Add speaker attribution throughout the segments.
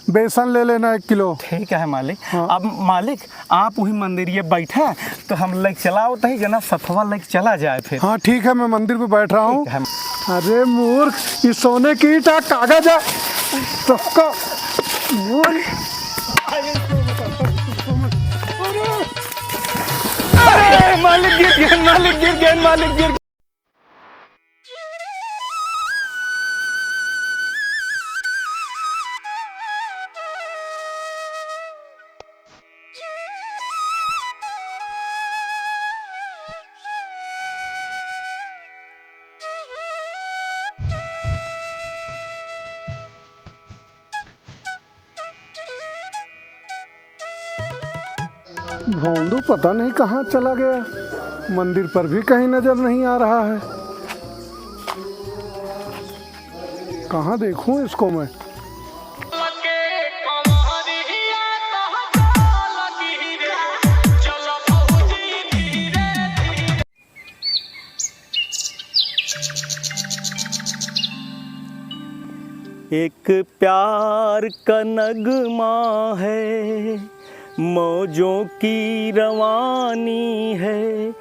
Speaker 1: बेसन ले लेना 1 किलो।
Speaker 2: ठीक है मालिक।
Speaker 1: हाँ।
Speaker 2: अब मालिक आप वही मंदिर बैठे तो हम लेक चलाओ तही जना सथवा लेक चला जाए फिर।
Speaker 1: हाँ ठीक है, मैं मंदिर पे बैठ रहा हूँ।
Speaker 2: ठीक है।
Speaker 1: अरे मूर्ख, ये सोने की ईंट कागज है सबका।
Speaker 2: अरे मालिक गिर गए, मालिक गिर गए, मालिक गिर गए।
Speaker 1: भोंदू पता नहीं कहाँ चला गया, मंदिर पर भी कहीं नजर नहीं आ रहा है। कहाँ देखूं इसको मैं?
Speaker 2: एक प्यार का नगमा है, मौजों की रवानी है,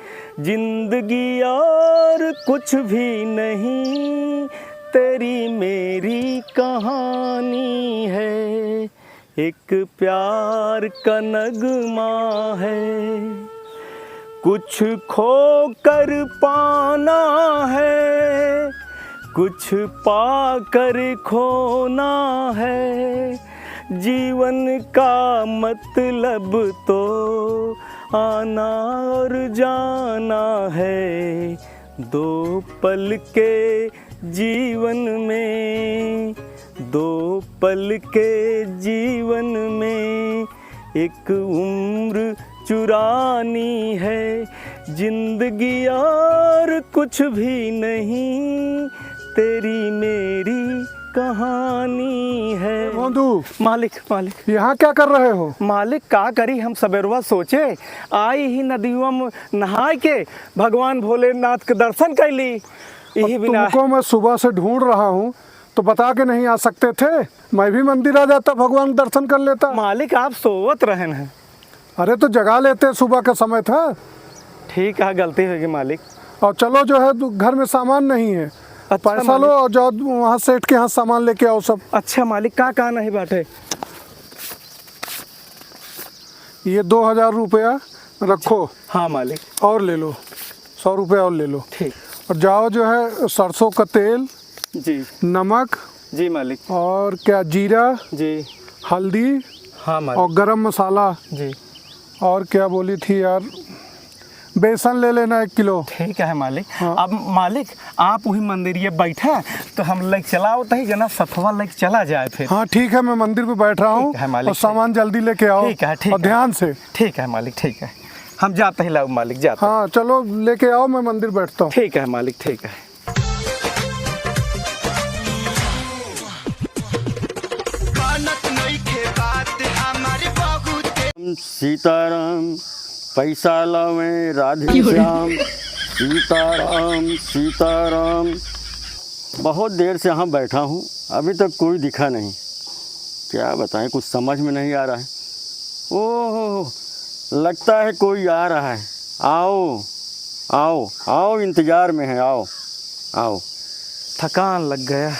Speaker 2: जिंदगी और कुछ भी नहीं, तेरी मेरी कहानी है। एक प्यार का नगमा है, कुछ खो कर पाना है, कुछ पाकर खोना है, जीवन का मतलब तो आना और जाना है। दो पल के जीवन में, दो पल के जीवन में, एक उम्र चुरानी है, जिंदगी और कुछ भी नहीं, तेरी मेरी कहानी है।
Speaker 1: भोंदू,
Speaker 2: मालिक मालिक
Speaker 1: यहाँ क्या कर रहे हो?
Speaker 2: मालिक का करी, हम सबेरवा सोचे आई ही नदियों में नहा के भगवान भोलेनाथ के दर्शन कैली। यही बिना
Speaker 1: तुमको मैं सुबह से ढूंढ रहा हूँ, तो बता के नहीं आ सकते थे? मैं भी मंदिर आ जाता, भगवान के दर्शन कर लेता।
Speaker 2: मालिक आप सोवत रहन हैं।
Speaker 1: अरे तो जगा लेते, सुबह का समय था।
Speaker 2: ठीक है, गलती होगी मालिक।
Speaker 1: और चलो, जो है तो घर में सामान नहीं है,
Speaker 2: अच्छा
Speaker 1: पैसा लो और जाओ वहाँ सेठ के यहाँ सामान लेके आओ सब।
Speaker 2: अच्छा मालिक, का नहीं बाटे?
Speaker 1: ये 2000 रुपया रखो।
Speaker 2: हाँ मालिक।
Speaker 1: और ले लो 100 रुपया और ले लो।
Speaker 2: ठीक।
Speaker 1: और जाओ, जो है सरसों का तेल,
Speaker 2: जी
Speaker 1: नमक,
Speaker 2: जी मालिक।
Speaker 1: और क्या, जीरा
Speaker 2: जी।
Speaker 1: हल्दी,
Speaker 2: हाँ मालिक।
Speaker 1: और गरम मसाला,
Speaker 2: जी।
Speaker 1: और क्या बोली थी यार, बेसन ले लेना 1 किलो।
Speaker 2: ठीक है मालिक।
Speaker 1: हाँ।
Speaker 2: अब मालिक आप वही मंदिर बैठे तो हम लेक चलाओ तही जना सथवा लेक चला जाए फिर।
Speaker 1: हाँ ठीक है, मैं मंदिर पे बैठ रहा हूँ।
Speaker 2: ठीक है मालिक।
Speaker 1: और सामान जल्दी लेके आओ।
Speaker 2: ठीक है, ठीक
Speaker 1: और
Speaker 2: है।
Speaker 1: ध्यान से।
Speaker 2: ठीक है मालिक, ठीक है। हम जाते ही लाओ मालिक, जाते।
Speaker 1: हाँ चलो लेके आओ, मैं मंदिर बैठता हूँ।
Speaker 2: ठीक है मालिक, ठीक है।
Speaker 3: सीताराम पैसा लावे राधे श्याम, सीताराम सीताराम। बहुत देर से यहाँ बैठा हूँ, अभी तक कोई दिखा नहीं। क्या बताएं, कुछ समझ में नहीं आ रहा है। ओह, लगता है कोई आ रहा है। आओ आओ आओ, इंतज़ार में है, आओ आओ।
Speaker 2: थकान लग गया।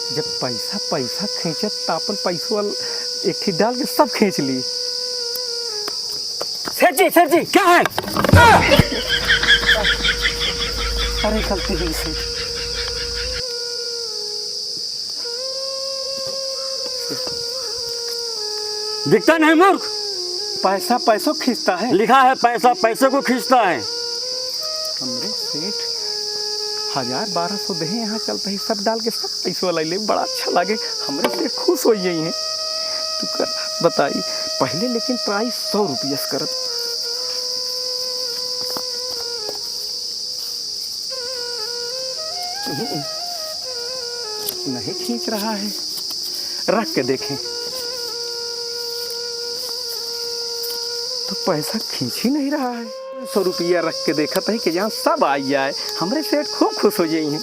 Speaker 2: जब पैसा पैसा खींचत तो अपन पैसो एक ही डाल के सब खींच ली। सेठ जी क्या है? अरे गलती हुई सेठ।
Speaker 3: दिखता नहीं मूर्ख?
Speaker 2: पैसा पैसों खींचता है।
Speaker 3: लिखा है पैसा पैसे को खींचता है।
Speaker 2: हमरे सेठ 1000-1200 दे यहाँ चलते ही सब डाल के सब पैसों ले ले, बड़ा अच्छा लगे। हमरे सेठ खुश हो यही हैं। तू कर बताई पहले, लेकिन प्राइस 100 रुपया करत। नहीं खींच रहा है, रख के देखें तो पैसा खींच ही नहीं रहा है। 100 रुपया रख के देखा था कि यहाँ सब आ जाए, हमरे सेठ खूब खुश हो जाई हैं।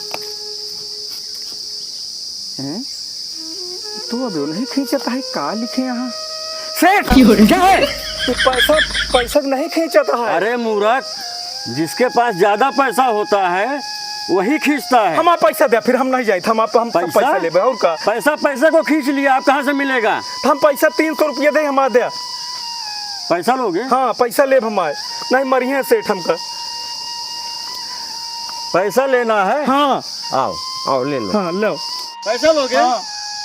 Speaker 2: तो अब नहीं खींचता है, का लिखे यहाँ सेठ क्या है? तो पैसा नहीं खींचता है।
Speaker 3: अरे मूर्ख, जिसके पास ज्यादा पैसा होता है वही खींचता है।
Speaker 2: हम पैसा दे, फिर हम नहीं जाए, हम पैसा ले और का
Speaker 3: पैसा को खींच लिया, आप कहाँ से मिलेगा?
Speaker 2: तो हम पैसा 300 रुपया दे, हम दे
Speaker 3: पैसा लोगे?
Speaker 2: हाँ पैसा ले, हम आए नहीं मरिए सेठ हमका।
Speaker 3: पैसा लेना है?
Speaker 2: हाँ
Speaker 3: आओ ले लो।
Speaker 2: हाँ लो
Speaker 3: पैसा लोगे?
Speaker 2: हाँ।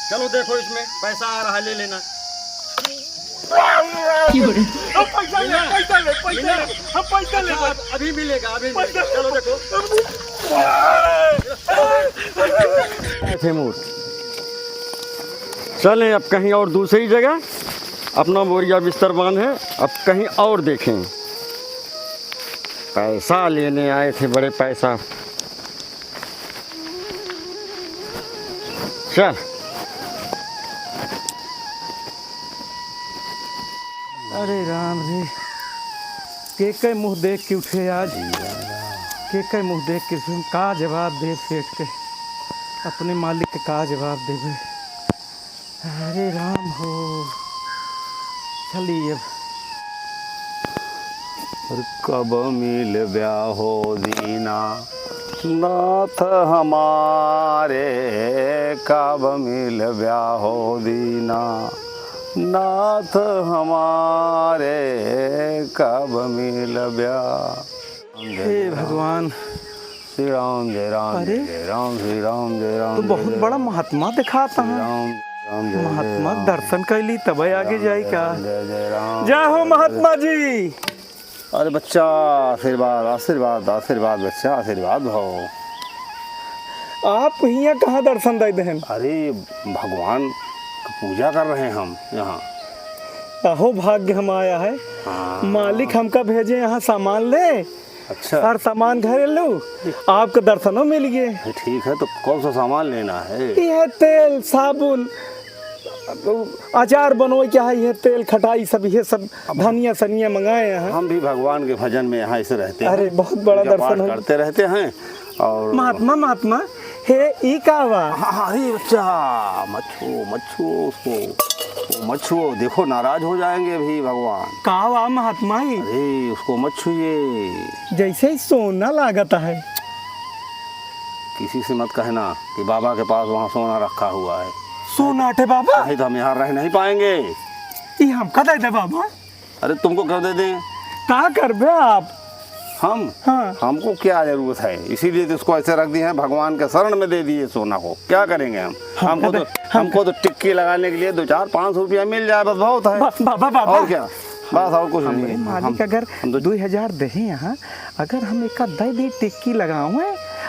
Speaker 3: चलो देखो इसमें पैसा आ रहा है, ले लेना।
Speaker 2: पैसा ले
Speaker 3: अभी मिलेगा, अभी मिलेगा। चलो देखो। चलें अब कहीं और दूसरी जगह, अपना बोरिया बिस्तर बांधे, अब कहीं और देखें। पैसा लेने आए थे, बड़े पैसा। चल
Speaker 2: अरे राम रे, के मुंह देख के उठे आज, के मुंह देख के उठे। का जवाब दे सेठ के, अपने मालिक के का जवाब देवे। अरे राम हो, चलिए अब।
Speaker 3: कब मिल ब्याहो दीना नाथ हमारे, कब मिल ब्याहो दीना नाथ हमारे, कब मिल ब्याह।
Speaker 2: हे भगवान,
Speaker 3: श्री राम जय राम,
Speaker 2: अरे?
Speaker 3: जय राम, श्री राम जय राम।
Speaker 2: तो बहुत बड़ा महात्मा दिखाता है।
Speaker 3: राम जय
Speaker 2: महात्मा दर्शन कैली तब आगे जाई का।
Speaker 3: जय जय राम।
Speaker 2: जय हो महात्मा जी।
Speaker 3: अरे बच्चा, आशीर्वाद आशीर्वाद आशीर्वाद, बच्चा आशीर्वाद भाव।
Speaker 2: आप यहाँ कहाँ दर्शन दे हैं?
Speaker 3: अरे भगवान की पूजा कर रहे हैं हम यहाँ।
Speaker 2: अहो भाग्य हम आया है।
Speaker 3: हाँ।
Speaker 2: मालिक हमका भेजे यहाँ सामान ले।
Speaker 3: अच्छा,
Speaker 2: हर सामान घरे लो, आपके दर्शनों मिल गए।
Speaker 3: ठीक है, तो कौन सा सामान लेना है?
Speaker 2: यह तेल साबुन अचार बनो, क्या है ये तेल खटाई सब, ये सब धनिया सनिया मंगाए हैं।
Speaker 3: हम भी भगवान के भजन में यहाँ ऐसे रहते हैं।
Speaker 2: अरे बहुत बड़ा
Speaker 3: पूजा पाठ
Speaker 2: दर्शन हो।
Speaker 3: करते रहते हैं। और
Speaker 2: महात्मा हे ई का बा?
Speaker 3: हाँ अरे बच्चा, मच्छो उसको, मच्छो देखो नाराज हो जाएंगे अभी भगवान।
Speaker 2: का बा महात्मा ही?
Speaker 3: अरे उसको मत छुइए,
Speaker 2: जैसे ही सोना लागता है।
Speaker 3: किसी से मत कहना कि बाबा के पास वहाँ सोना रखा हुआ है।
Speaker 2: सोना टे बाबा?
Speaker 3: नहीं तो हम यहाँ रह नहीं पाएंगे।
Speaker 2: ये हमका दे दे बाबा।
Speaker 3: अरे तुमको क्यों दे दें?
Speaker 2: का करबे आप?
Speaker 3: हम?
Speaker 2: हाँ।
Speaker 3: हमको क्या जरूरत है, इसीलिए तो इसको ऐसे रख दिए हैं, भगवान के शरण में दे दिए सोना को। क्या करेंगे हम? हमको तो टिक्की लगाने के लिए 2-4-5 रुपया मिल जाए बस बहुत है।
Speaker 2: बाबा
Speaker 3: और क्या, बस और कुछ नहीं।
Speaker 2: मालिक अगर 2000 दे यहाँ, अगर हम एक दे दी टिक्की लगाऊं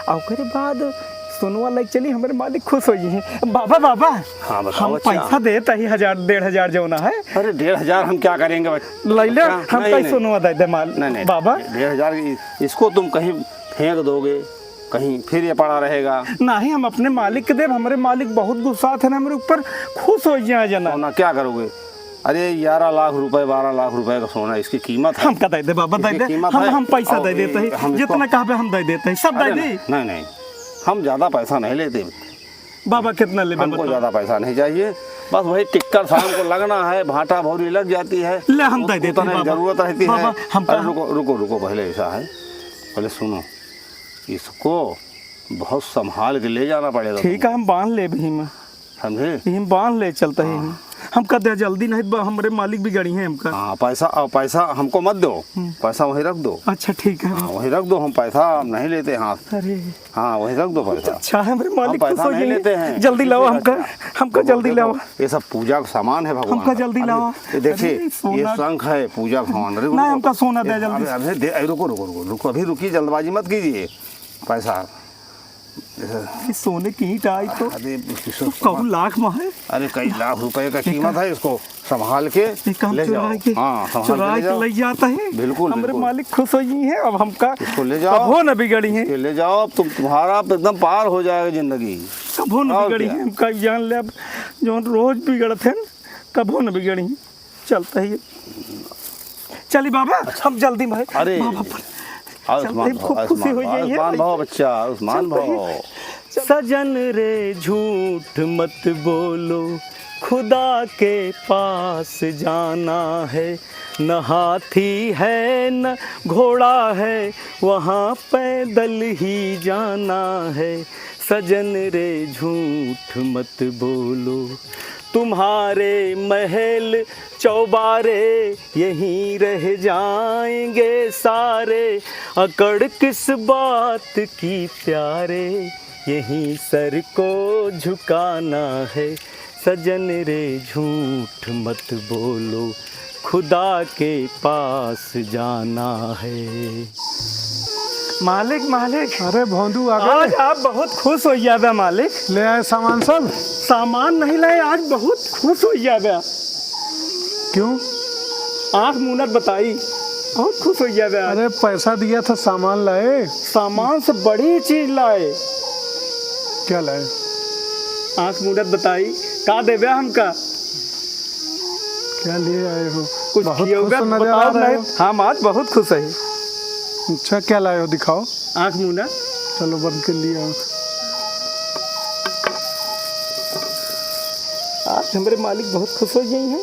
Speaker 2: और उसके बाद सोनवा लग चली, हमारे मालिक खुश हो हैं। बाबा
Speaker 3: हाँ
Speaker 2: हम पैसा देता ही 1000-1500 जो ना है।
Speaker 3: अरे 1500 हम क्या करेंगे?
Speaker 2: ले हम पैसा सोनवा दे माल।
Speaker 3: नहीं
Speaker 2: बाबा
Speaker 3: 1500 इसको तुम कहीं फेंक दोगे, कहीं फिर ये पड़ा रहेगा।
Speaker 2: नहीं, हम अपने मालिक के देव, हमारे मालिक बहुत गुस्सा थे ना हमारे ऊपर, खुश हो जाए जना।
Speaker 3: सोना क्या करोगे? अरे 11 लाख रुपए 12 लाख रुपए का सोना, इसकी कीमत है।
Speaker 2: हम का दे दे बाबा, दे दे, हम पैसा दे देते हैं, जितना कहा हम दे देते हैं, सब दे दे।
Speaker 3: नहीं, हम ज्यादा पैसा नहीं लेते
Speaker 2: बाबा। कितना ले?
Speaker 3: हमको ज्यादा पैसा नहीं चाहिए, बस वही टिक्कर शाम को लगना है, भाटा भौरी लग जाती है,
Speaker 2: ले हम दे देते हैं।
Speaker 3: जरूरत रहती है।
Speaker 2: अरे
Speaker 3: रुको पहले ऐसा है, पहले सुनो, इसको बहुत संभाल के ले जाना पड़ेगा।
Speaker 2: ठीक है, हम बांध ले भीम,
Speaker 3: समझे?
Speaker 2: हम बांध ले चलते हैं। हम कर दे जल्दी, नहीं हमारे मालिक भी गड़ी हैं हमका।
Speaker 3: हाँ, पैसा हमको मत दो, पैसा वहीं रख दो।
Speaker 2: अच्छा ठीक है।
Speaker 3: हाँ, वहीं रख दो, हम पैसा नहीं लेते हाथ।
Speaker 2: अरे
Speaker 3: हाँ, वहीं रख दो पैसा।
Speaker 2: अच्छा है, मेरे मालिक
Speaker 3: पैसा नहीं लेते हैं।
Speaker 2: जल्दी लाओ हमका जल्दी लाओ।
Speaker 3: ये सब पूजा का सामान है भगवान।
Speaker 2: हमका जल्दी लाओ।
Speaker 3: ये देखिए, ये शंख है पूजा का सामान।
Speaker 2: नहीं, हमका सोना दे जल्दी।
Speaker 3: अभी रुको, अभी रुकिए, जल्दबाजी मत कीजिए। पैसा
Speaker 2: सोने की ईंट आई तो कई लाख में है।
Speaker 3: अरे कई लाख रुपए का कीमत है, इसको संभाल के ले जाओ। हाँ,
Speaker 2: चुरा के ले जाता है।
Speaker 3: बिल्कुल,
Speaker 2: हमारे मालिक खुश हो गई है। अब हमका
Speaker 3: इसको ले जाओ,
Speaker 2: कभो न बिगड़ी है।
Speaker 3: ले जाओ, अब तुम्हारा एकदम पार हो जाएगा जिंदगी।
Speaker 2: कभो न बिगड़ी है, हमका जान ले। अब जो रोज बिगड़ते हैं, कभो न बिगड़ी है। चलता है चली बाबा हम जल्दी में
Speaker 3: अरे
Speaker 2: बाबा पर
Speaker 3: आयुष्मान
Speaker 2: खूब खुशी हो गई है।
Speaker 3: आयुष्मान भाव बच्चा, आयुष्मान भाव।
Speaker 2: सजन रे झूठ मत बोलो, खुदा के पास जाना है, न हाथी है न घोड़ा है, वहाँ पैदल ही जाना है। सजन रे झूठ मत बोलो, तुम्हारे महल चौबारे यहीं रह जाएंगे सारे, अकड़ किस बात की प्यारे, यहीं सर को झुकाना है। सजन रे झूठ मत बोलो, खुदा के पास जाना है। मालिक मालिक,
Speaker 1: अरे भोंदू आ
Speaker 2: आज
Speaker 1: गए।
Speaker 2: आप बहुत खुश हो जाबे मालिक।
Speaker 1: ले आए सामान सब?
Speaker 2: सामान नहीं लाए, आज बहुत खुश हो जाबे।
Speaker 1: क्यों?
Speaker 2: आँख मुनत बताई, बहुत खुश हो जाबे आज।
Speaker 1: अरे पैसा दिया था, सामान लाए?
Speaker 2: सामान से बड़ी चीज लाए।
Speaker 1: क्या लाए?
Speaker 2: आँख मुनत बताई, का देबे हमका?
Speaker 1: क्या लिए आए हो?
Speaker 2: कुछ
Speaker 1: बहुत
Speaker 2: खियोगे
Speaker 1: खुश नजर आ
Speaker 2: बताओ
Speaker 1: रहे
Speaker 2: नहीं।
Speaker 1: हो।
Speaker 2: हम आज बहुत खुश है।
Speaker 1: अच्छा, क्या लाए हो दिखाओ।
Speaker 2: आँख मुनत,
Speaker 1: चलो बंद कर लिया।
Speaker 2: आज हमारे मालिक बहुत खुश हो गए हैं।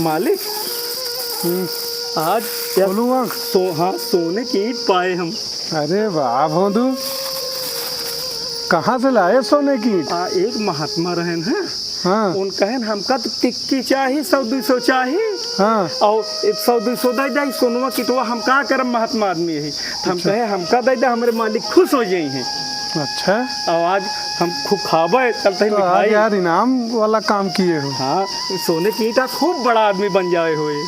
Speaker 2: मालिक आज क्या
Speaker 1: बोलूँ आँख?
Speaker 2: हाँ, सोने की ईंट पाए हम।
Speaker 1: अरे वाह भोंदू, कहाँ से लाए सोने की ईंट?
Speaker 2: एक महात्मा रहन है,
Speaker 1: हाँ
Speaker 2: उन कहन हमका तो टिक्की चाहिए, 100-200 चाहिए,
Speaker 1: हाँ।
Speaker 2: और 100-200 दे जाए सोनवा किटवा। हम का करम, महात्मा आदमी है। तो हम कहे हमका दे दे, हमारे मालिक खुश हो जाए हैं।
Speaker 1: अच्छा,
Speaker 2: और आज हम खूब खाबे, चलते
Speaker 1: तो आज यार इनाम वाला काम किए हो।
Speaker 2: हाँ, सोने की ईंटा खूब बड़ा आदमी बन जाए हुए।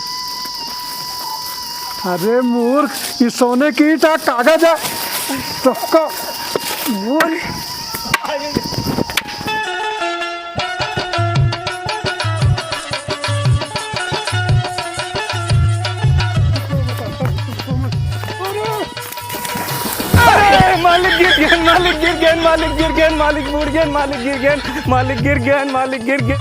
Speaker 1: अरे मूर्ख, ये सोने की ईंट आ, कागज है सबका। मूर्ख।
Speaker 2: मालिक गिर गए, मालिक गिर गए, मालिक गिर गए, मालिक मुड़ गए, मालिक गिर गए, मालिक गिर गए, मालिक गिर गए।